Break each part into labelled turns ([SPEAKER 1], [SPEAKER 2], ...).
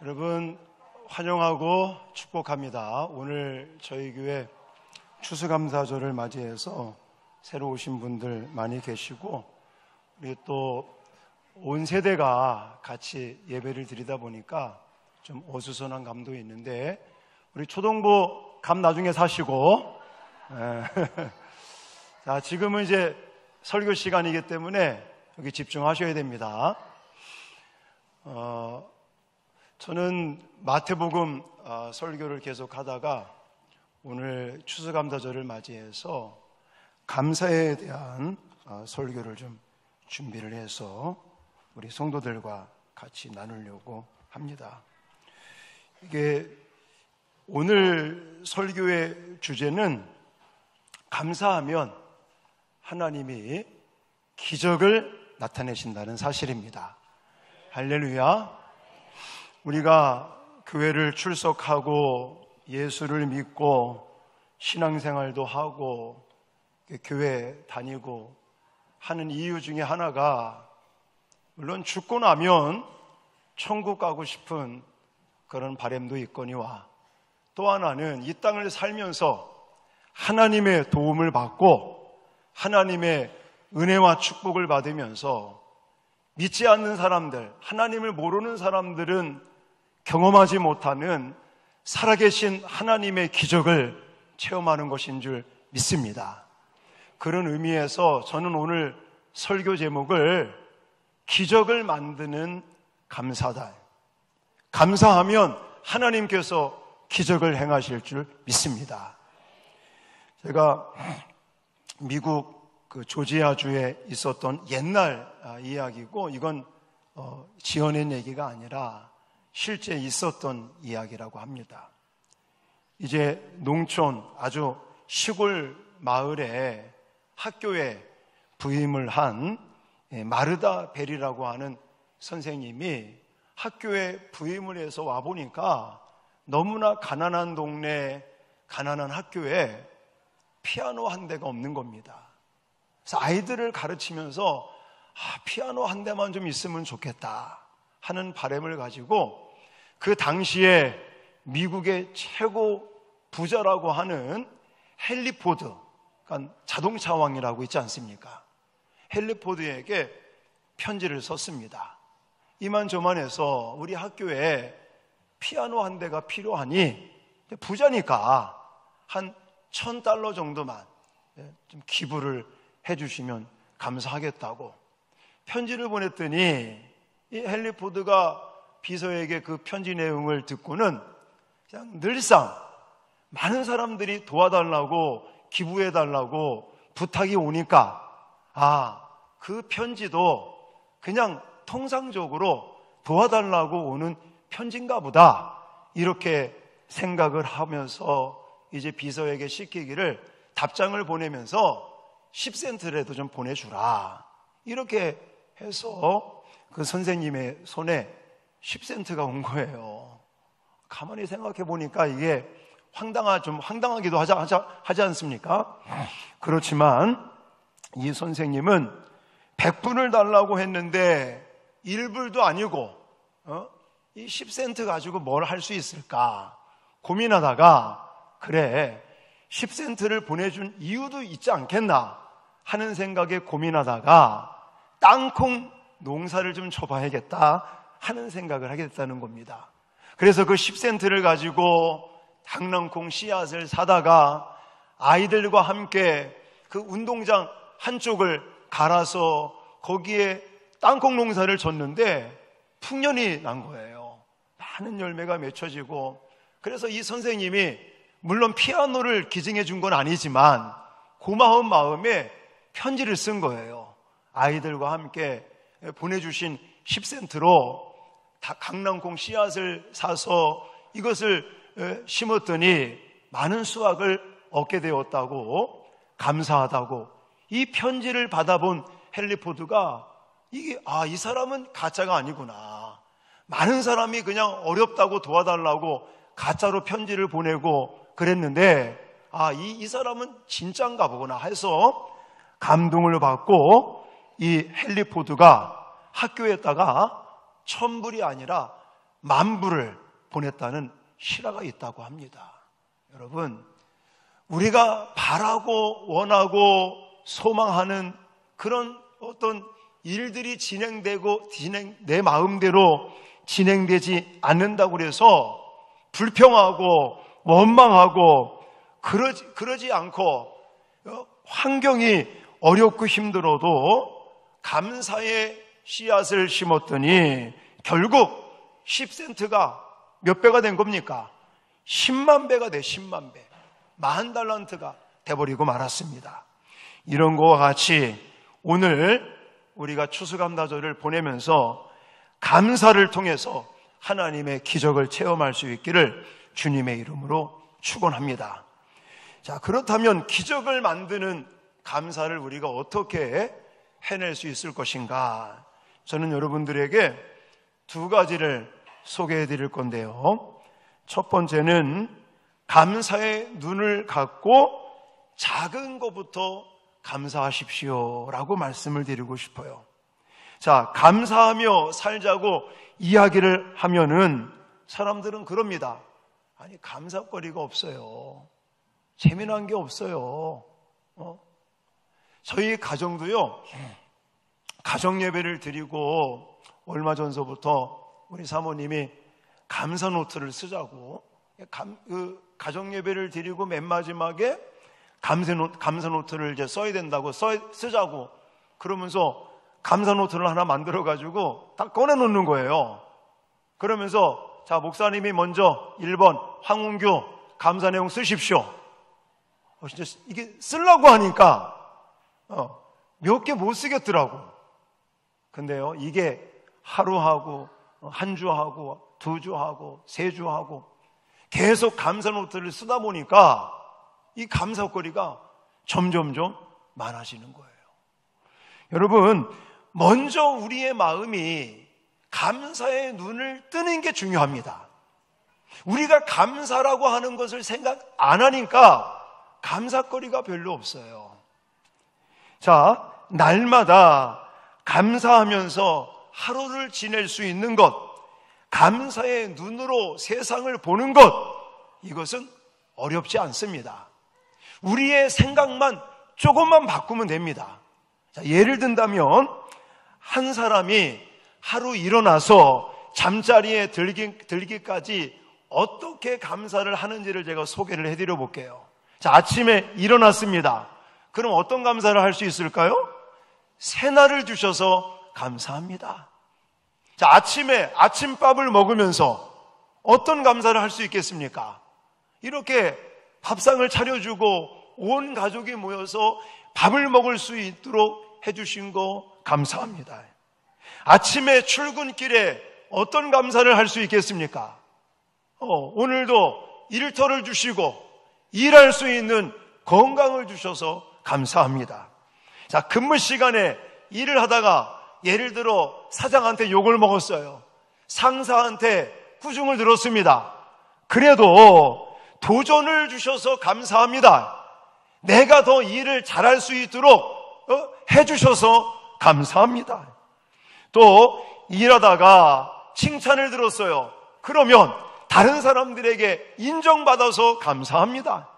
[SPEAKER 1] 여러분 환영하고 축복합니다. 오늘 저희 교회 추수감사절을 맞이해서 새로 오신 분들 많이 계시고, 우리 또 온 세대가 같이 예배를 드리다 보니까 좀 어수선한 감도 있는데, 우리 초동부 감 나중에 사시고 자, 지금은 이제 설교 시간이기 때문에 여기 집중하셔야 됩니다. 저는 마태복음 설교를 계속 하다가 오늘 추수감사절을 맞이해서 감사에 대한 설교를 좀 준비를 해서 우리 성도들과 같이 나누려고 합니다. 이게 오늘 설교의 주제는 감사하면 하나님이 기적을 나타내신다는 사실입니다. 할렐루야. 우리가 교회를 출석하고 예수를 믿고 신앙생활도 하고 교회 다니고 하는 이유 중에 하나가, 물론 죽고 나면 천국 가고 싶은 그런 바람도 있거니와, 또 하나는 이 땅을 살면서 하나님의 도움을 받고 하나님의 은혜와 축복을 받으면서 믿지 않는 사람들, 하나님을 모르는 사람들은 경험하지 못하는 살아계신 하나님의 기적을 체험하는 것인 줄 믿습니다. 그런 의미에서 저는 오늘 설교 제목을 기적을 만드는 감사다, 감사하면 하나님께서 기적을 행하실 줄 믿습니다. 제가 미국 조지아주에 있었던 옛날 이야기고, 이건 지어낸 얘기가 아니라 실제 있었던 이야기라고 합니다. 이제 농촌 아주 시골 마을에 학교에 부임을 한 마르다 벨이라고 하는 선생님이 학교에 부임을 해서 와보니까 너무나 가난한 동네, 가난한 학교에 피아노 한 대가 없는 겁니다. 그래서 아이들을 가르치면서 피아노 한 대만 좀 있으면 좋겠다 하는 바람을 가지고, 그 당시에 미국의 최고 부자라고 하는 헨리 포드, 그러니까 자동차 왕이라고 있지 않습니까? 헨리 포드에게 편지를 썼습니다. 이만저만해서 우리 학교에 피아노 한 대가 필요하니 부자니까 한 $1,000 정도만 좀 기부를 해주시면 감사하겠다고 편지를 보냈더니, 이 헨리 포드가 비서에게 그 편지 내용을 듣고는 그냥 늘상 많은 사람들이 도와달라고 기부해달라고 부탁이 오니까, 그 편지도 그냥 통상적으로 도와달라고 오는 편지인가 보다, 이렇게 생각을 하면서 이제 비서에게 시키기를 답장을 보내면서 10센트라도 좀 보내주라, 이렇게 해서 그 선생님의 손에 10센트가 온 거예요. 가만히 생각해 보니까 이게 좀 황당하기도 하지 않습니까? 그렇지만 이 선생님은 100분을 달라고 했는데 1불도 아니고 이 10센트 가지고 뭘 할 수 있을까 고민하다가, 그래 10센트를 보내준 이유도 있지 않겠나 하는 생각에 고민하다가 땅콩 농사를 좀 쳐봐야겠다 하는 생각을 하게 됐다는 겁니다. 그래서 그 10센트를 가지고 당랑콩 씨앗을 사다가 아이들과 함께 그 운동장 한쪽을 갈아서 거기에 땅콩 농사를 졌는데 풍년이 난 거예요. 많은 열매가 맺혀지고, 그래서 이 선생님이 물론 피아노를 기증해 준 건 아니지만 고마운 마음에 편지를 쓴 거예요. 아이들과 함께 보내주신 10센트로 강낭콩 씨앗을 사서 이것을 심었더니 많은 수확을 얻게 되었다고, 감사하다고 이 편지를 받아본 헨리 포드가 이 사람은 가짜가 아니구나, 많은 사람이 그냥 어렵다고 도와달라고 가짜로 편지를 보내고 그랬는데 이 사람은 진짜인가 보구나 해서 감동을 받고 이 헨리 포드가 학교에다가 $1,000불이 아니라 만부를 보냈다는 실화가 있다고 합니다. 여러분, 우리가 바라고 원하고 소망하는 그런 어떤 일들이 내 마음대로 진행되지 않는다고 해서 불평하고 원망하고 그러지 않고 환경이 어렵고 힘들어도 감사의 씨앗을 심었더니 결국 10센트가 몇 배가 된 겁니까? 10만 배가 돼, 10만 배. 10,000달란트가 돼버리고 말았습니다. 이런 것과 같이 오늘 우리가 추수감사절을 보내면서 감사를 통해서 하나님의 기적을 체험할 수 있기를 주님의 이름으로 축원합니다. 자, 그렇다면 기적을 만드는 감사를 우리가 어떻게 해낼 수 있을 것인가? 저는 여러분들에게 두 가지를 소개해 드릴 건데요. 첫 번째는 감사의 눈을 갖고 작은 것부터 감사하십시오 라고 말씀을 드리고 싶어요. 자, 감사하며 살자고 이야기를 하면은 사람들은 그럽니다. 아니, 감사거리가 없어요. 재미난 게 없어요. 저희 가정도요, 가정 예배를 드리고 얼마 전서부터 우리 사모님이 감사 노트를 쓰자고, 가정 예배를 드리고 맨 마지막에 감사 노트를 이제 써야 된다고 쓰자고 그러면서 감사 노트를 하나 만들어 가지고 딱 꺼내 놓는 거예요. 그러면서 자, 목사님이 먼저 1번 황운규 감사 내용 쓰십시오. 진짜 이게 쓰려고 하니까 몇 개 못 쓰겠더라고. 근데요, 이게 하루하고 한 주하고 두 주하고 세 주하고 계속 감사 노트를 쓰다 보니까 이 감사거리가 점점점 많아지는 거예요. 여러분, 먼저 우리의 마음이 감사의 눈을 뜨는 게 중요합니다. 우리가 감사라고 하는 것을 생각 안 하니까 감사거리가 별로 없어요. 자, 날마다 감사하면서 하루를 지낼 수 있는 것, 감사의 눈으로 세상을 보는 것, 이것은 어렵지 않습니다. 우리의 생각만 조금만 바꾸면 됩니다. 자, 예를 든다면 한 사람이 하루 일어나서 잠자리에 들기까지 어떻게 감사를 하는지를 제가 소개를 해드려 볼게요. 자, 아침에 일어났습니다. 그럼 어떤 감사를 할 수 있을까요? 새날을 주셔서 감사합니다. 자, 아침에 아침밥을 먹으면서 어떤 감사를 할 수 있겠습니까? 이렇게 밥상을 차려주고 온 가족이 모여서 밥을 먹을 수 있도록 해주신 거 감사합니다. 아침에 출근길에 어떤 감사를 할 수 있겠습니까? 오늘도 일터를 주시고 일할 수 있는 건강을 주셔서 감사합니다. 자, 근무 시간에 일을 하다가 예를 들어 사장한테 욕을 먹었어요. 상사한테 꾸중을 들었습니다. 그래도 도전을 주셔서 감사합니다. 내가 더 일을 잘할 수 있도록 해주셔서 감사합니다. 또 일하다가 칭찬을 들었어요. 그러면 다른 사람들에게 인정받아서 감사합니다.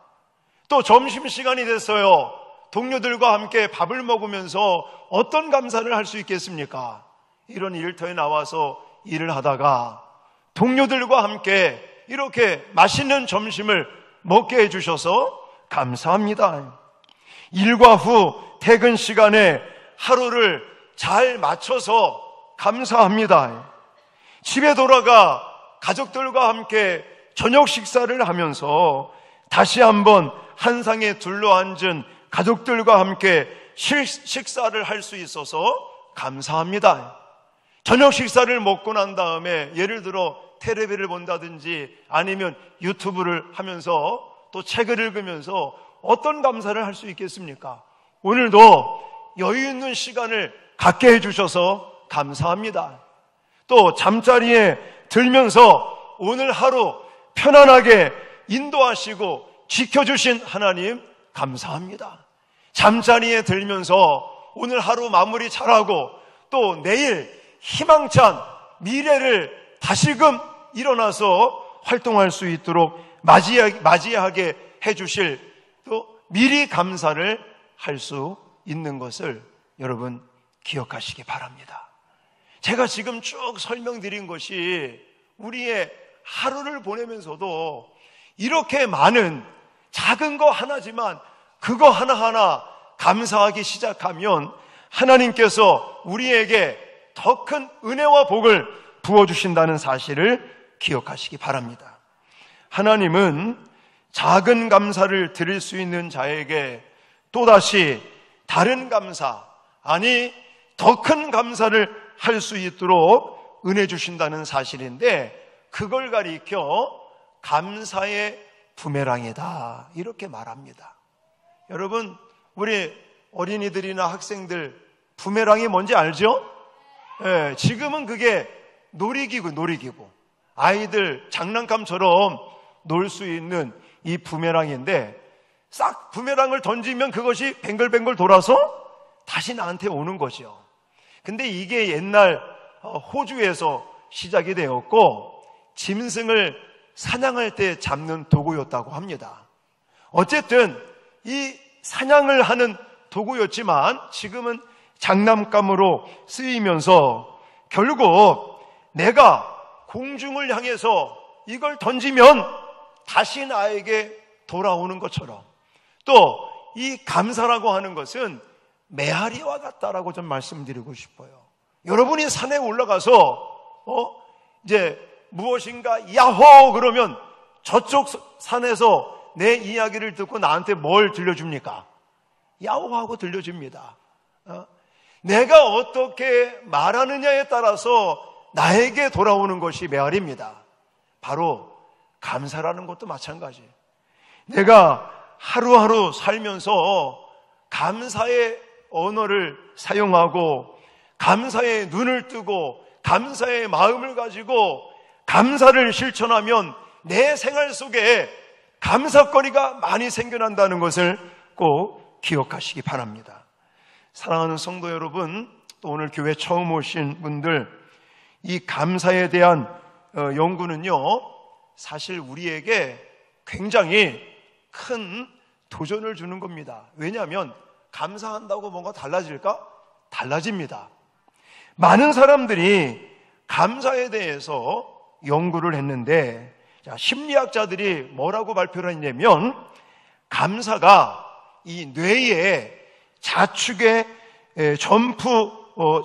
[SPEAKER 1] 또 점심시간이 됐어요. 동료들과 함께 밥을 먹으면서 어떤 감사를 할 수 있겠습니까? 이런 일터에 나와서 일을 하다가 동료들과 함께 이렇게 맛있는 점심을 먹게 해주셔서 감사합니다. 일과 후 퇴근 시간에 하루를 잘 맞춰서 감사합니다. 집에 돌아가 가족들과 함께 저녁 식사를 하면서 다시 한번 한 상에 둘러앉은 가족들과 함께 식사를 할 수 있어서 감사합니다. 저녁 식사를 먹고 난 다음에 예를 들어 텔레비를 본다든지 아니면 유튜브를 하면서 또 책을 읽으면서 어떤 감사를 할 수 있겠습니까? 오늘도 여유 있는 시간을 갖게 해주셔서 감사합니다. 또 잠자리에 들면서 오늘 하루 편안하게 인도하시고 지켜주신 하나님 감사합니다. 잠자리에 들면서 오늘 하루 마무리 잘하고 또 내일 희망찬 미래를 다시금 일어나서 활동할 수 있도록 맞이하게 해주실, 또 미리 감사를 할 수 있는 것을 여러분 기억하시기 바랍니다. 제가 지금 쭉 설명드린 것이 우리의 하루를 보내면서도 이렇게 많은 작은 거 하나지만 그거 하나하나 감사하기 시작하면 하나님께서 우리에게 더 큰 은혜와 복을 부어주신다는 사실을 기억하시기 바랍니다. 하나님은 작은 감사를 드릴 수 있는 자에게 또다시 다른 감사, 아니 더 큰 감사를 할 수 있도록 은혜 주신다는 사실인데, 그걸 가리켜 감사의 부메랑이다 이렇게 말합니다. 여러분, 우리 어린이들이나 학생들 부메랑이 뭔지 알죠? 예, 지금은 그게 놀이기구, 아이들 장난감처럼 놀 수 있는 이 부메랑인데, 싹 부메랑을 던지면 그것이 뱅글뱅글 돌아서 다시 나한테 오는 거죠. 근데 이게 옛날 호주에서 시작이 되었고, 짐승을 사냥할 때 잡는 도구였다고 합니다. 어쨌든 이 사냥을 하는 도구였지만 지금은 장난감으로 쓰이면서 결국 내가 공중을 향해서 이걸 던지면 다시 나에게 돌아오는 것처럼, 또 이 감사라고 하는 것은 메아리와 같다라고 좀 말씀드리고 싶어요. 여러분이 산에 올라가서 이제 무엇인가 야호 그러면 저쪽 산에서 내 이야기를 듣고 나한테 뭘 들려줍니까? 야호하고 들려줍니다. 내가 어떻게 말하느냐에 따라서 나에게 돌아오는 것이 메아리입니다. 바로 감사라는 것도 마찬가지예요. 내가 하루하루 살면서 감사의 언어를 사용하고 감사의 눈을 뜨고 감사의 마음을 가지고 감사를 실천하면 내 생활 속에 감사거리가 많이 생겨난다는 것을 꼭 기억하시기 바랍니다. 사랑하는 성도 여러분, 또 오늘 교회 처음 오신 분들, 이 감사에 대한 연구는요, 사실 우리에게 굉장히 큰 도전을 주는 겁니다. 왜냐하면 감사한다고 뭔가 달라질까? 달라집니다. 많은 사람들이 감사에 대해서 연구를 했는데, 심리학자들이 뭐라고 발표를 했냐면, 감사가 이 뇌의 자축의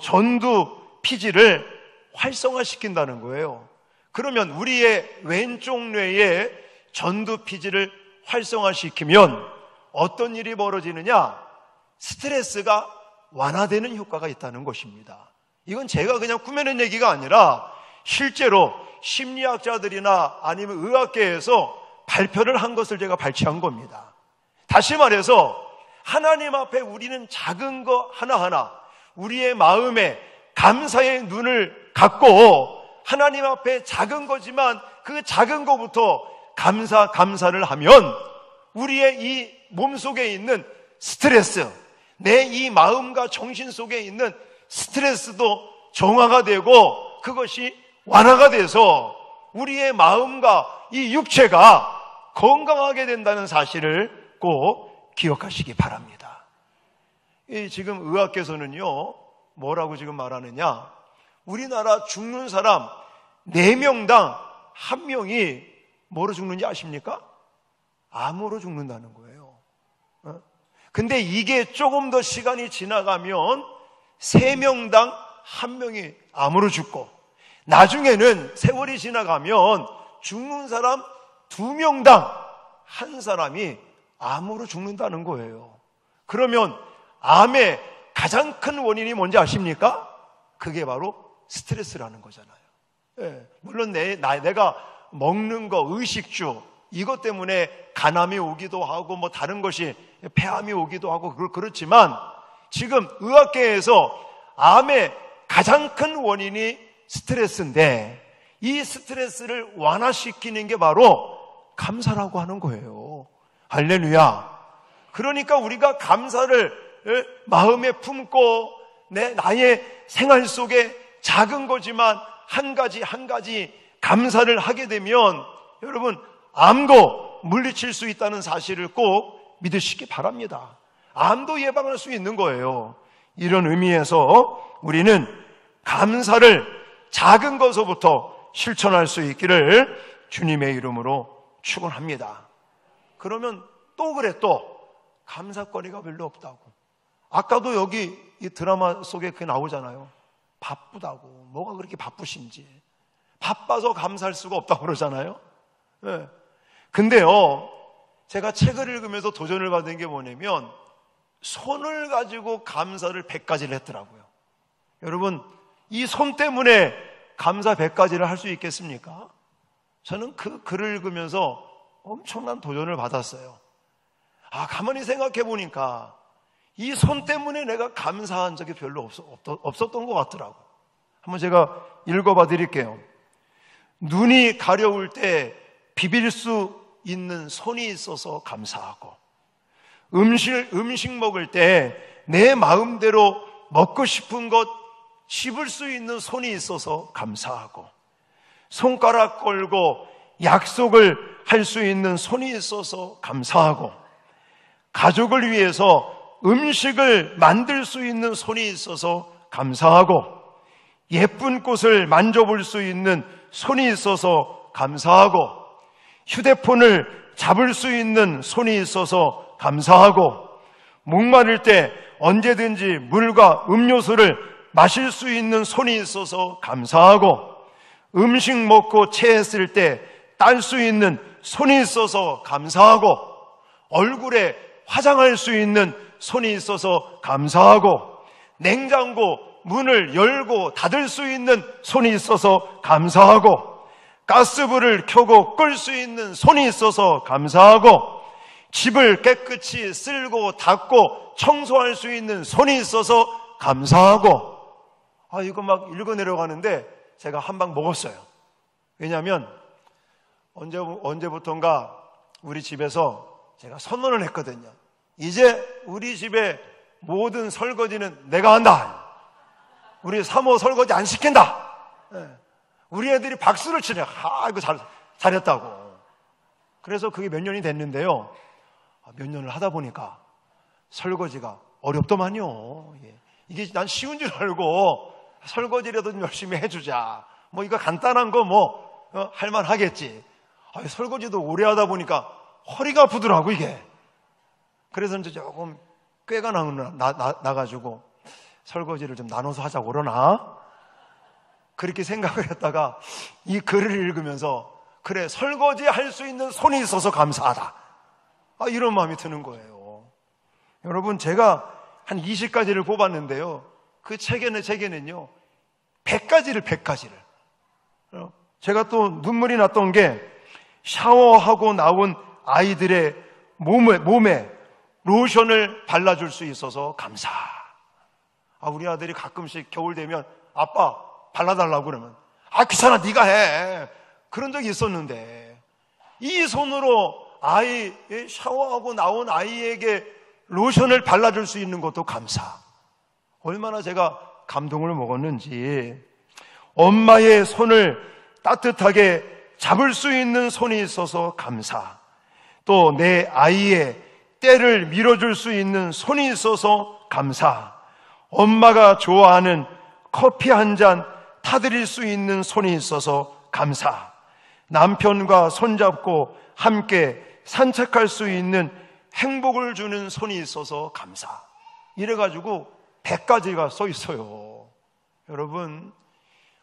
[SPEAKER 1] 전두 피질을 활성화시킨다는 거예요. 그러면 우리의 왼쪽 뇌의 전두 피질을 활성화시키면 어떤 일이 벌어지느냐? 스트레스가 완화되는 효과가 있다는 것입니다. 이건 제가 그냥 꾸며낸 얘기가 아니라 실제로 심리학자들이나 아니면 의학계에서 발표를 한 것을 제가 발췌한 겁니다. 다시 말해서 하나님 앞에 우리는 작은 거 하나하나 우리의 마음에 감사의 눈을 갖고 하나님 앞에 작은 거지만 그 작은 거부터 감사를 하면 우리의 이 몸속에 있는 스트레스, 내 이 마음과 정신 속에 있는 스트레스도 정화가 되고 그것이 완화가 돼서 우리의 마음과 이 육체가 건강하게 된다는 사실을 꼭 기억하시기 바랍니다. 지금 의학계에서는요, 뭐라고 지금 말하느냐? 우리나라 죽는 사람 4명당 1명이 뭐로 죽는지 아십니까? 암으로 죽는다는 거예요. 근데 이게 조금 더 시간이 지나가면 3명당 1명이 암으로 죽고, 나중에는 세월이 지나가면 죽는 사람 2명당 1사람이 암으로 죽는다는 거예요. 그러면 암의 가장 큰 원인이 뭔지 아십니까? 그게 바로 스트레스라는 거잖아요. 예, 물론 내가 먹는 거, 의식주, 이것 때문에 간암이 오기도 하고 뭐 다른 것이 폐암이 오기도 하고 그렇지만 지금 의학계에서 암의 가장 큰 원인이 스트레스인데 이 스트레스를 완화시키는 게 바로 감사라고 하는 거예요. 할렐루야. 그러니까 우리가 감사를 마음에 품고 나의 생활 속에 작은 거지만 한 가지 감사를 하게 되면 여러분 암도 물리칠 수 있다는 사실을 꼭 믿으시기 바랍니다. 암도 예방할 수 있는 거예요. 이런 의미에서 우리는 감사를 작은 것부터 실천할 수 있기를 주님의 이름으로 축원합니다. 그러면 또 그래, 또 감사거리가 별로 없다고. 아까도 여기 이 드라마 속에 그게 나오잖아요. 바쁘다고. 뭐가 그렇게 바쁘신지. 바빠서 감사할 수가 없다고 그러잖아요. 네. 근데요, 제가 책을 읽으면서 도전을 받은 게 뭐냐면 손을 가지고 감사를 100가지를 했더라고요. 여러분, 이 손 때문에 감사 100가지를 할 수 있겠습니까? 저는 그 글을 읽으면서 엄청난 도전을 받았어요. 가만히 생각해 보니까 이 손 때문에 내가 감사한 적이 별로 없었던 것 같더라고요. 한번 제가 읽어봐 드릴게요. 눈이 가려울 때 비빌 수 있는 손이 있어서 감사하고, 음식 먹을 때 내 마음대로 먹고 싶은 것 씹을 수 있는 손이 있어서 감사하고, 손가락 걸고 약속을 할 수 있는 손이 있어서 감사하고, 가족을 위해서 음식을 만들 수 있는 손이 있어서 감사하고, 예쁜 꽃을 만져볼 수 있는 손이 있어서 감사하고, 휴대폰을 잡을 수 있는 손이 있어서 감사하고, 목마를 때 언제든지 물과 음료수를 마실 수 있는 손이 있어서 감사하고, 음식 먹고 체했을 때 딸 수 있는 손이 있어서 감사하고, 얼굴에 화장할 수 있는 손이 있어서 감사하고, 냉장고 문을 열고 닫을 수 있는 손이 있어서 감사하고, 가스불을 켜고 끌 수 있는 손이 있어서 감사하고, 집을 깨끗이 쓸고 닦고 청소할 수 있는 손이 있어서 감사하고. 이거 막 읽어내려가는데 제가 한 방 먹었어요. 왜냐하면 언제부턴가 우리 집에서 제가 선언을 했거든요. 이제 우리 집의 모든 설거지는 내가 한다. 우리 사모 설거지 안 시킨다. 우리 애들이 박수를 치네. 이거 잘했다고. 그래서 그게 몇 년이 됐는데요. 몇 년을 하다 보니까 설거지가 어렵더만요. 이게 난 쉬운 줄 알고 설거지라도 좀 열심히 해주자. 이거 간단한 거 할만하겠지. 설거지도 오래 하다 보니까 허리가 아프더라고, 이게. 그래서 이제 조금 꾀가 나가지고 설거지를 좀 나눠서 하자고 그러나? 그렇게 생각을 했다가 이 글을 읽으면서 그래, 설거지 할 수 있는 손이 있어서 감사하다. 이런 마음이 드는 거예요. 여러분, 제가 한 20가지를 뽑았는데요. 그 책에는요, 100가지를. 제가 또 눈물이 났던 게 샤워하고 나온 아이들의 몸에 로션을 발라줄 수 있어서 감사. 우리 아들이 가끔씩 겨울 되면 아빠 발라달라고 그러면 귀찮아, 네가 해. 그런 적이 있었는데 이 손으로 샤워하고 나온 아이에게 로션을 발라줄 수 있는 것도 감사. 얼마나 제가 감동을 먹었는지. 엄마의 손을 따뜻하게 잡을 수 있는 손이 있어서 감사. 또 내 아이의 때를 밀어줄 수 있는 손이 있어서 감사. 엄마가 좋아하는 커피 한 잔 타드릴 수 있는 손이 있어서 감사. 남편과 손잡고 함께 산책할 수 있는 행복을 주는 손이 있어서 감사. 이래가지고 100가지가 써 있어요. 여러분,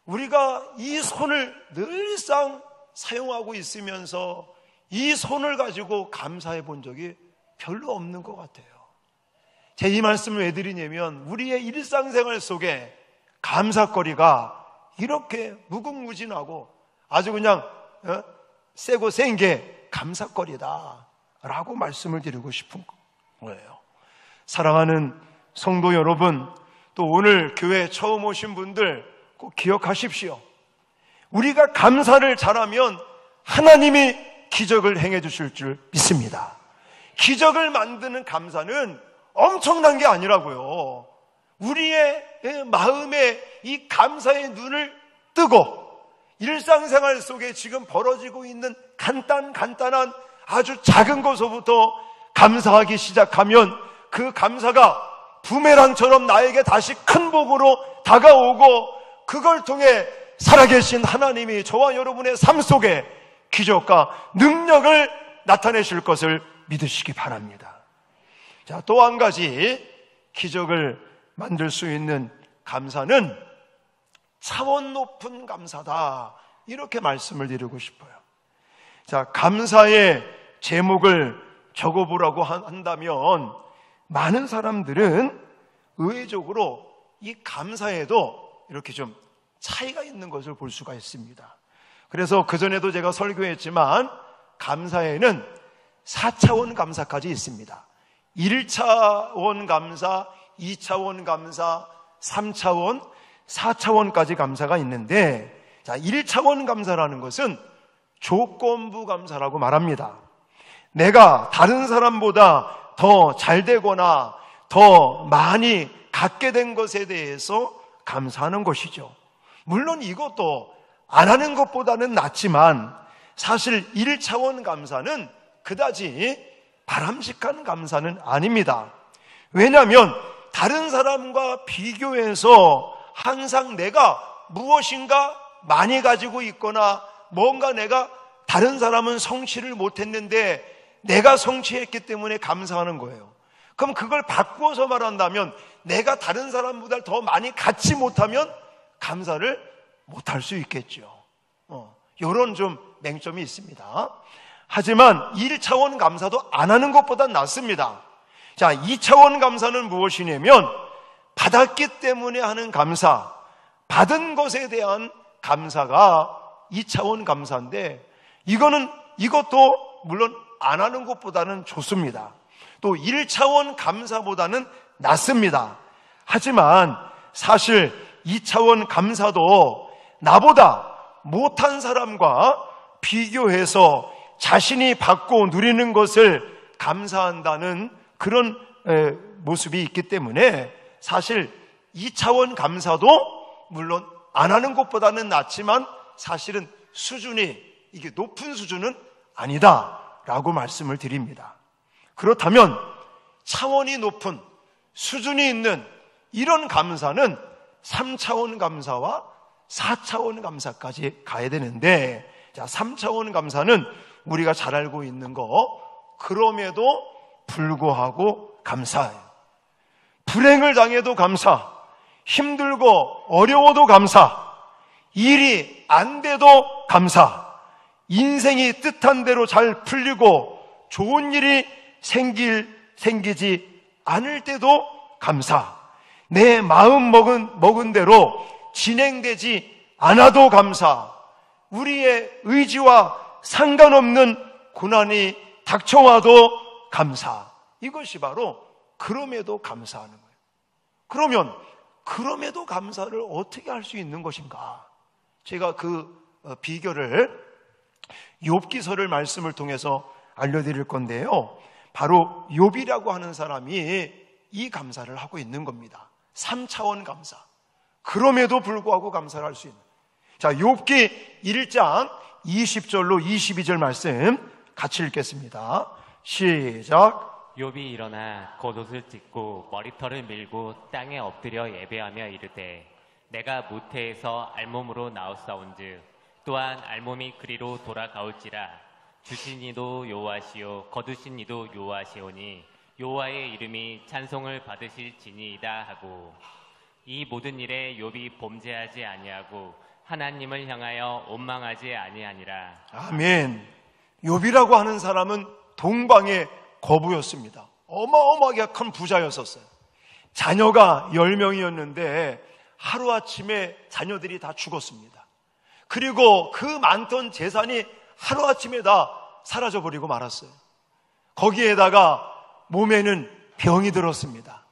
[SPEAKER 1] 우리가 이 손을 늘상 사용하고 있으면서 이 손을 가지고 감사해 본 적이 별로 없는 것 같아요. 제 이 말씀을 왜 드리냐면 우리의 일상생활 속에 감사거리가 이렇게 무궁무진하고 아주 그냥 세고 센 게 감사거리다 라고 말씀을 드리고 싶은 거예요. 사랑하는 성도 여러분, 또 오늘 교회 처음 오신 분들 꼭 기억하십시오. 우리가 감사를 잘하면 하나님이 기적을 행해 주실 줄 믿습니다. 기적을 만드는 감사는 엄청난 게 아니라고요. 우리의 마음에 이 감사의 눈을 뜨고 일상생활 속에 지금 벌어지고 있는 간단한 아주 작은 것부터 감사하기 시작하면 그 감사가 부메랑처럼 나에게 다시 큰 복으로 다가오고, 그걸 통해 살아계신 하나님이 저와 여러분의 삶 속에 기적과 능력을 나타내실 것을 믿으시기 바랍니다. 자, 또 한 가지 기적을 만들 수 있는 감사는 차원 높은 감사다, 이렇게 말씀을 드리고 싶어요. 자, 감사의 제목을 적어보라고 한다면 많은 사람들은 의외적으로 이 감사에도 이렇게 좀 차이가 있는 것을 볼 수가 있습니다. 그래서 그전에도 제가 설교했지만 감사에는 4차원 감사까지 있습니다. 1차원 감사, 2차원 감사, 3차원, 4차원까지 감사가 있는데, 자, 1차원 감사라는 것은 조건부 감사라고 말합니다. 내가 다른 사람보다 더 잘 되거나 더 많이 갖게 된 것에 대해서 감사하는 것이죠. 물론 이것도 안 하는 것보다는 낫지만 사실 1차원 감사는 그다지 바람직한 감사는 아닙니다. 왜냐하면 다른 사람과 비교해서 항상 내가 무엇인가 많이 가지고 있거나 뭔가 내가 다른 사람은 성취를 못했는데 내가 성취했기 때문에 감사하는 거예요. 그럼 그걸 바꾸어서 말한다면 내가 다른 사람보다 더 많이 갖지 못하면 감사를 못할 수 있겠죠. 이런 좀 맹점이 있습니다. 하지만 1차원 감사도 안 하는 것보단 낫습니다. 자, 2차원 감사는 무엇이냐면 받았기 때문에 하는 감사, 받은 것에 대한 감사가 2차원 감사인데, 이것도 물론 안 하는 것보다는 좋습니다. 또 1차원 감사보다는 낫습니다. 하지만 사실 2차원 감사도 나보다 못한 사람과 비교해서 자신이 받고 누리는 것을 감사한다는 그런 모습이 있기 때문에 사실 2차원 감사도 물론 안 하는 것보다는 낫지만 사실은 이게 높은 수준은 아니다라고 말씀을 드립니다. 그렇다면 차원이 높은 수준이 있는 이런 감사는 3차원 감사와 4차원 감사까지 가야 되는데, 자, 3차원 감사는 우리가 잘 알고 있는 거, 그럼에도 불구하고 감사해요. 불행을 당해도 감사, 힘들고 어려워도 감사, 일이 안 돼도 감사, 인생이 뜻한 대로 잘 풀리고 좋은 일이 생기지 않을 때도 감사, 내 마음 먹은 대로 진행되지 않아도 감사, 우리의 의지와 상관없는 고난이 닥쳐와도 감사. 이것이 바로 그럼에도 감사하는 거예요. 그러면 그럼에도 감사를 어떻게 할 수 있는 것인가? 제가 그 비결을 욥기서를 말씀을 통해서 알려드릴 건데요. 바로 욥이라고 하는 사람이 이 감사를 하고 있는 겁니다. 3차원 감사. 그럼에도 불구하고 감사를 할 수 있는. 자, 욥기 1장 20절로 22절 말씀 같이 읽겠습니다. 시작.
[SPEAKER 2] 욥이 일어나 겉옷을 찢고 머리털을 밀고 땅에 엎드려 예배하며 이르되, 내가 모태에서 알몸으로 나왔사온즉 또한 알몸이 그리로 돌아가올지라. 주신 이도 여호와시요 거두신 이도 여호와시오니 여호와의 이름이 찬송을 받으실지니이다 하고, 이 모든 일에 욥이 범죄하지 아니하고 하나님을 향하여 원망하지 아니하니라.
[SPEAKER 1] 아멘. 욥이라고 하는 사람은 동방의 거부였습니다. 어마어마하게 큰 부자였었어요. 자녀가 10명이었는데 하루아침에 자녀들이 다 죽었습니다. 그리고 그 많던 재산이 하루아침에 다 사라져버리고 말았어요. 거기에다가 몸에는 병이 들었습니다.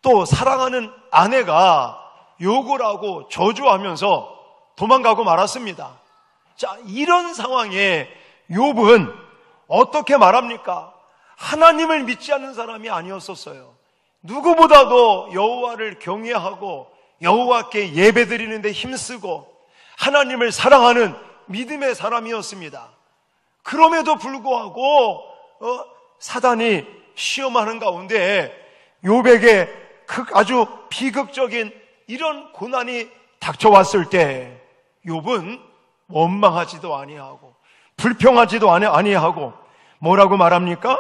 [SPEAKER 1] 또 사랑하는 아내가 욕을 하고 저주하면서 도망가고 말았습니다. 자, 이런 상황에 욥은 어떻게 말합니까? 하나님을 믿지 않는 사람이 아니었었어요. 누구보다도 여호와를 경외하고 여호와께 예배드리는데 힘쓰고 하나님을 사랑하는 믿음의 사람이었습니다. 그럼에도 불구하고 사단이 시험하는 가운데 욥에게 아주 비극적인 이런 고난이 닥쳐왔을 때 욥은 원망하지도 아니하고 불평하지도 아니하고 뭐라고 말합니까?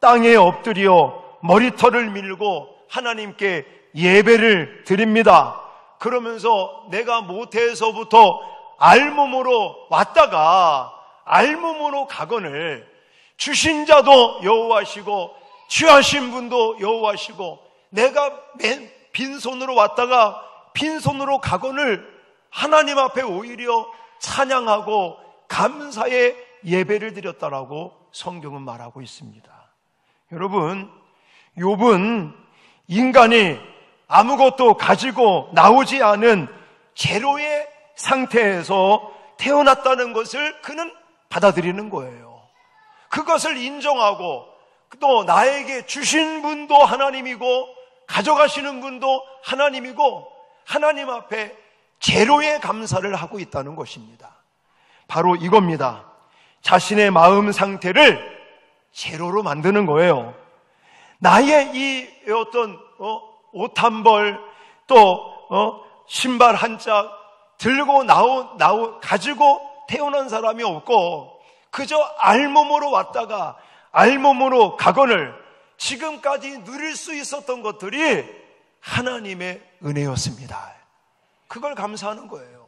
[SPEAKER 1] 땅에 엎드려 머리털을 밀고 하나님께 예배를 드립니다. 그러면서 내가 모태에서부터 알몸으로 왔다가 알몸으로 가거늘 주신 자도 여호와시고 취하신 분도 여호와시고 내가 빈손으로 왔다가 빈손으로 가거늘 하나님 앞에 오히려 찬양하고 감사의 예배를 드렸다라고 성경은 말하고 있습니다. 여러분, 욥은 인간이 아무것도 가지고 나오지 않은 제로의 상태에서 태어났다는 것을 그는 받아들이는 거예요. 그것을 인정하고 또 나에게 주신 분도 하나님이고 가져가시는 분도 하나님이고 하나님 앞에 제로의 감사를 하고 있다는 것입니다. 바로 이겁니다. 자신의 마음 상태를 제로로 만드는 거예요. 나의 이 어떤 옷 한 벌 또 신발 한 짝 들고 가지고 태어난 사람이 없고 그저 알몸으로 왔다가 알몸으로 가거늘 지금까지 누릴 수 있었던 것들이 하나님의 은혜였습니다. 그걸 감사하는 거예요.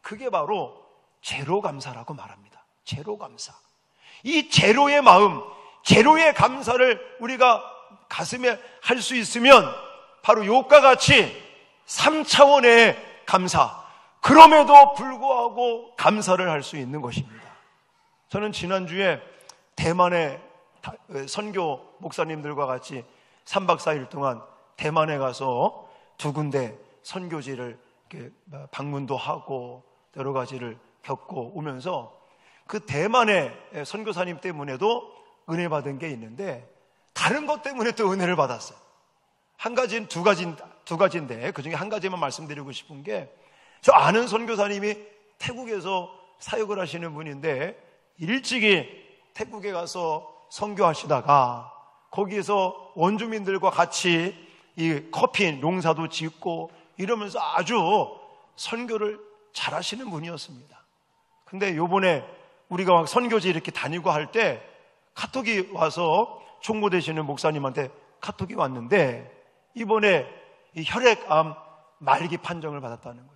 [SPEAKER 1] 그게 바로 제로 감사라고 말합니다. 제로 감사. 이 제로의 마음, 제로의 감사를 우리가 가슴에 할 수 있으면 바로 욥과 같이 3차원의 감사, 그럼에도 불구하고 감사를 할 수 있는 것입니다. 저는 지난주에 대만의 선교 목사님들과 같이 3박 4일 동안 대만에 가서 두 군데 선교지를 이렇게 방문도 하고 여러 가지를 겪고 오면서 그 대만의 선교사님 때문에도 은혜 받은 게 있는데 다른 것 때문에 또 은혜를 받았어요. 한 가지는 두 가지인데 그 중에 한 가지만 말씀드리고 싶은 게 저 아는 선교사님이 태국에서 사역을 하시는 분인데 일찍이 태국에 가서 선교하시다가 거기에서 원주민들과 같이 이 커피 농사도 짓고 이러면서 아주 선교를 잘 하시는 분이었습니다. 근데 요번에 우리가 막 선교지 이렇게 다니고 할 때 카톡이 와서 총무되시는 목사님한테 카톡이 왔는데 이번에 이 혈액암 말기 판정을 받았다는 거예요.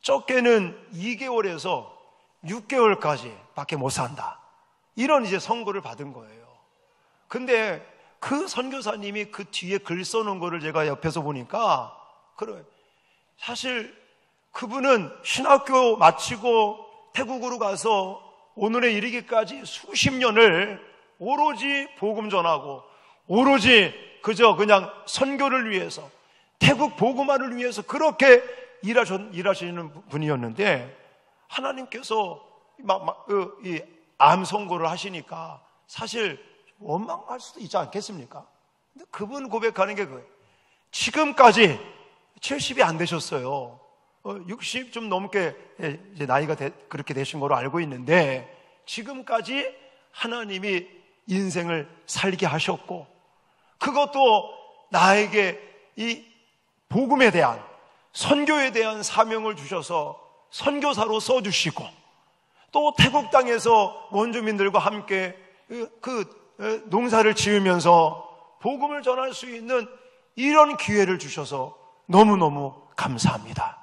[SPEAKER 1] 적게는 2개월에서 6개월까지 밖에 못 산다. 이런 이제 선고를 받은 거예요. 근데 그 선교사님이 그 뒤에 글 써놓은 거를 제가 옆에서 보니까 그래, 사실 그분은 신학교 마치고 태국으로 가서 오늘에 이르기까지 수십 년을 오로지 복음 전하고 오로지 그냥 선교를 위해서 태국 복음화를 위해서 그렇게 일하시는 분이었는데 하나님께서 이 암 선고를 하시니까 사실 원망할 수도 있지 않겠습니까? 근데 그분 고백하는 게 그거예요. 지금까지 70이 안 되셨어요. 60 좀 넘게 이제 나이가 그렇게 되신 거로 알고 있는데 지금까지 하나님이 인생을 살게 하셨고 그것도 나에게 이 복음에 대한 선교에 대한 사명을 주셔서 선교사로 써주시고 또 태국 땅에서 원주민들과 함께 그 농사를 지으면서 복음을 전할 수 있는 이런 기회를 주셔서 너무너무 감사합니다.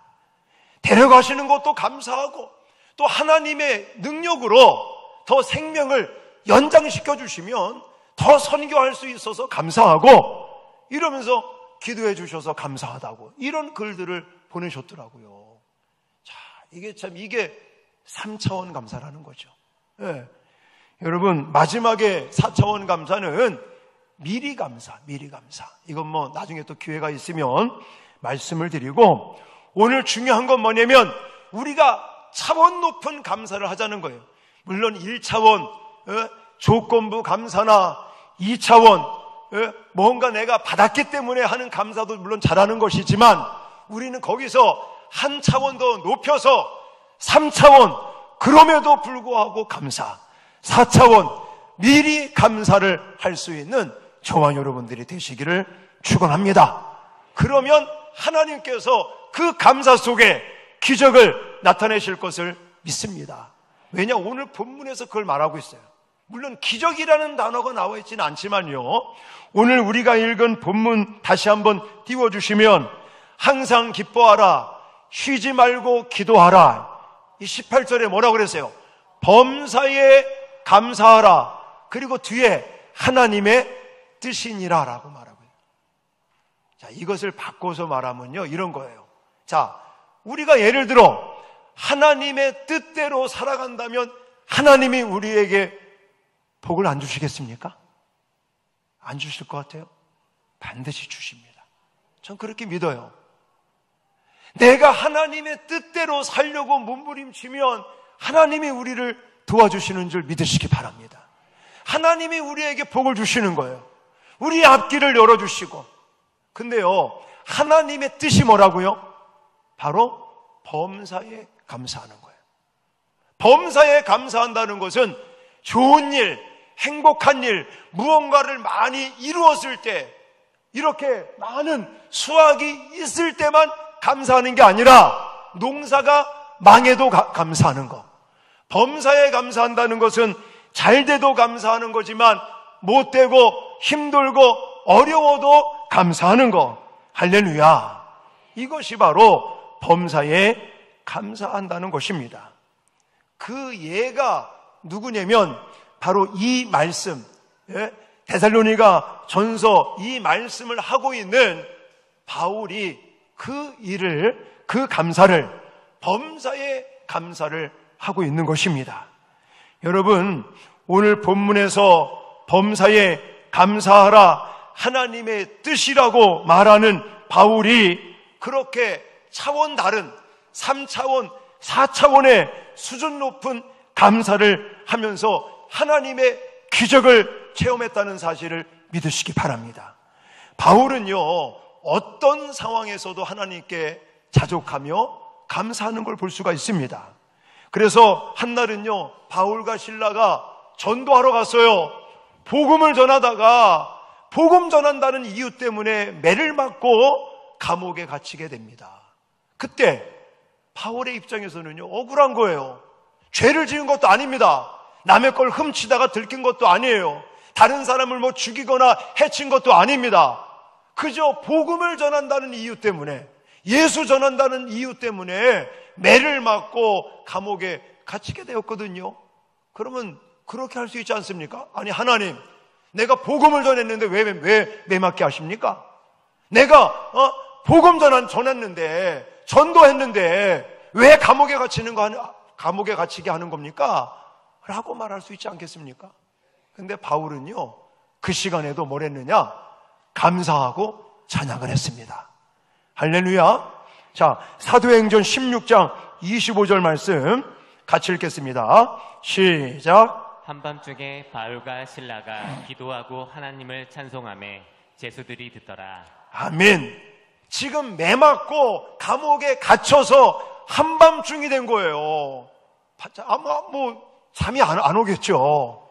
[SPEAKER 1] 데려가시는 것도 감사하고 또 하나님의 능력으로 더 생명을 연장시켜 주시면 더 선교할 수 있어서 감사하고 이러면서 기도해 주셔서 감사하다고 이런 글들을 보내셨더라고요. 자, 이게 3차원 감사라는 거죠. 네. 여러분, 마지막에 4차원 감사는 미리 감사. 이건 뭐 나중에 또 기회가 있으면 말씀을 드리고 오늘 중요한 건 뭐냐면 우리가 차원 높은 감사를 하자는 거예요. 물론 1차원 조건부 감사나 2차원 뭔가 내가 받았기 때문에 하는 감사도 물론 잘하는 것이지만 우리는 거기서 한 차원 더 높여서 3차원 그럼에도 불구하고 감사, 4차원 미리 감사를 할 수 있는 저와 여러분들이 되시기를 축원합니다. 그러면 하나님께서 그 감사 속에 기적을 나타내실 것을 믿습니다. 왜냐, 오늘 본문에서 그걸 말하고 있어요. 물론 기적이라는 단어가 나와 있지는 않지만요, 오늘 우리가 읽은 본문 다시 한번 띄워주시면 항상 기뻐하라, 쉬지 말고 기도하라. 이 18절에 뭐라고 그랬어요? 범사에 감사하라. 그리고 뒤에 하나님의 뜻이니라 라고 말하고요. 자, 이것을 바꿔서 말하면요, 이런 거예요. 자, 우리가 예를 들어 하나님의 뜻대로 살아간다면 하나님이 우리에게 복을 안 주시겠습니까? 안 주실 것 같아요? 반드시 주십니다. 전 그렇게 믿어요. 내가 하나님의 뜻대로 살려고 몸부림치면 하나님이 우리를 도와주시는 줄 믿으시기 바랍니다. 하나님이 우리에게 복을 주시는 거예요. 우리 앞길을 열어주시고. 근데요, 하나님의 뜻이 뭐라고요? 바로 범사에 감사하는 거예요. 범사에 감사한다는 것은 좋은 일, 행복한 일, 무언가를 많이 이루었을 때, 이렇게 많은 수확이 있을 때만 감사하는 게 아니라 농사가 망해도 감사하는 거. 범사에 감사한다는 것은 잘 돼도 감사하는 거지만 못 되고 힘들고 어려워도 감사하는 거. 할렐루야. 이것이 바로 범사에 감사한다는 것입니다. 그 예가 누구냐면 바로 이 말씀, 데살로니가 전서 이 말씀을 하고 있는 바울이 그 일을, 그 감사를, 범사에 감사를 하고 있는 것입니다. 여러분, 오늘 본문에서 범사에 감사하라, 하나님의 뜻이라고 말하는 바울이 그렇게 차원 다른 3차원, 4차원의 수준 높은 감사를 하면서 하나님의 기적을 체험했다는 사실을 믿으시기 바랍니다. 바울은요, 어떤 상황에서도 하나님께 자족하며 감사하는 걸 볼 수가 있습니다. 그래서 한날은요, 바울과 실라가 전도하러 갔어요. 복음을 전하다가 복음 전한다는 이유 때문에 매를 맞고 감옥에 갇히게 됩니다. 그때 바울의 입장에서는요, 억울한 거예요. 죄를 지은 것도 아닙니다. 남의 걸 훔치다가 들킨 것도 아니에요. 다른 사람을 뭐 죽이거나 해친 것도 아닙니다. 그저 복음을 전한다는 이유 때문에, 예수 전한다는 이유 때문에 매를 맞고 감옥에 갇히게 되었거든요. 그러면 그렇게 할 수 있지 않습니까? 아니, 하나님, 내가 복음을 전했는데 왜 매 맞게 하십니까? 내가 복음 전했는데, 전도했는데 왜 감옥에 갇히게 하는 겁니까? 라고 말할 수 있지 않겠습니까? 근데 바울은요, 그 시간에도 뭘 했느냐? 감사하고 찬양을 했습니다. 할렐루야. 자, 사도행전 16장 25절 말씀 같이 읽겠습니다. 시작.
[SPEAKER 2] 한밤중에 바울과 실라가 기도하고 하나님을 찬송하며 제수들이 듣더라.
[SPEAKER 1] 아멘. 지금 매 맞고 감옥에 갇혀서 한밤중이 된 거예요. 아마 잠이 안 오겠죠.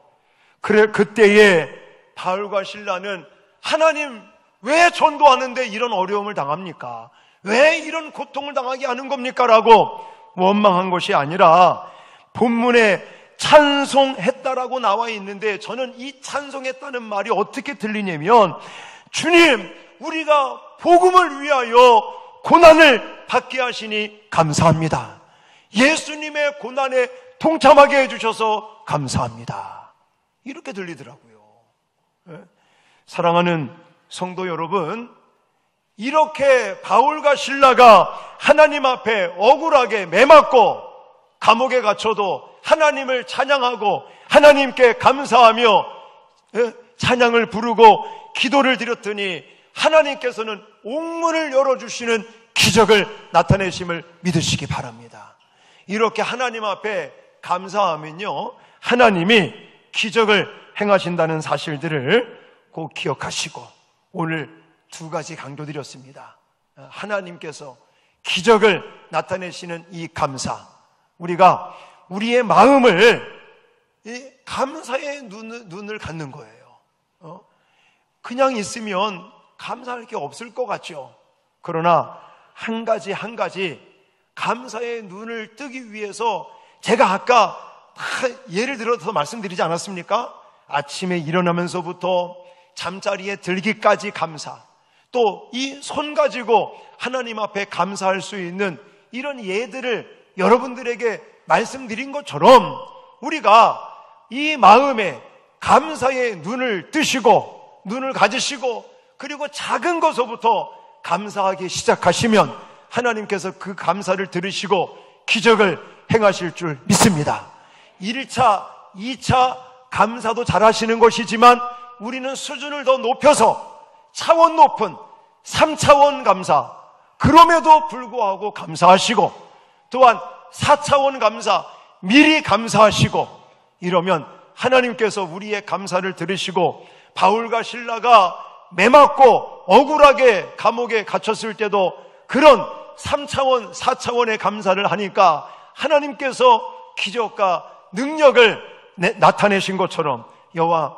[SPEAKER 1] 그래, 그때에 바울과 실라는 하나님, 왜 전도하는데 이런 어려움을 당합니까? 왜 이런 고통을 당하게 하는 겁니까? 라고 원망한 것이 아니라 본문에 찬송했다라고 나와 있는데, 저는 이 찬송했다는 말이 어떻게 들리냐면, 주님, 우리가 복음을 위하여 고난을 받게 하시니 감사합니다. 예수님의 고난에 동참하게 해주셔서 감사합니다. 이렇게 들리더라고요. 사랑하는 성도 여러분, 이렇게 바울과 실라가 하나님 앞에 억울하게 매맞고 감옥에 갇혀도 하나님을 찬양하고 하나님께 감사하며 찬양을 부르고 기도를 드렸더니 하나님께서는 옥문을 열어주시는 기적을 나타내심을 믿으시기 바랍니다. 이렇게 하나님 앞에 감사하면요, 하나님이 기적을 행하신다는 사실들을 꼭 기억하시고, 오늘 두 가지 강조드렸습니다. 하나님께서 기적을 나타내시는 이 감사, 우리가 우리의 마음을 이 감사의 눈을 갖는 거예요. 그냥 있으면 감사할 게 없을 것 같죠. 그러나 한 가지 한 가지 감사의 눈을 뜨기 위해서 제가 아까 예를 들어서 말씀드리지 않았습니까? 아침에 일어나면서부터 잠자리에 들기까지 감사, 또 이 손 가지고 하나님 앞에 감사할 수 있는 이런 예들을 여러분들에게 말씀드린 것처럼 우리가 이 마음에 감사의 눈을 뜨시고 눈을 가지시고 그리고 작은 것부터 감사하기 시작하시면 하나님께서 그 감사를 들으시고 기적을 행하실 줄 믿습니다. 1차, 2차 감사도 잘하시는 것이지만 우리는 수준을 더 높여서 차원 높은 3차원 감사, 그럼에도 불구하고 감사하시고 또한 4차원 감사, 미리 감사하시고 이러면 하나님께서 우리의 감사를 들으시고 바울과 실라가 매맞고 억울하게 감옥에 갇혔을 때도 그런 3차원, 4차원의 감사를 하니까 하나님께서 기적과 능력을 나타내신 것처럼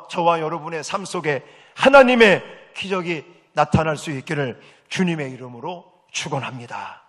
[SPEAKER 1] 저와 여러분의 삶 속에 하나님의 기적이 나타날 수 있기를 주님의 이름으로 축원합니다.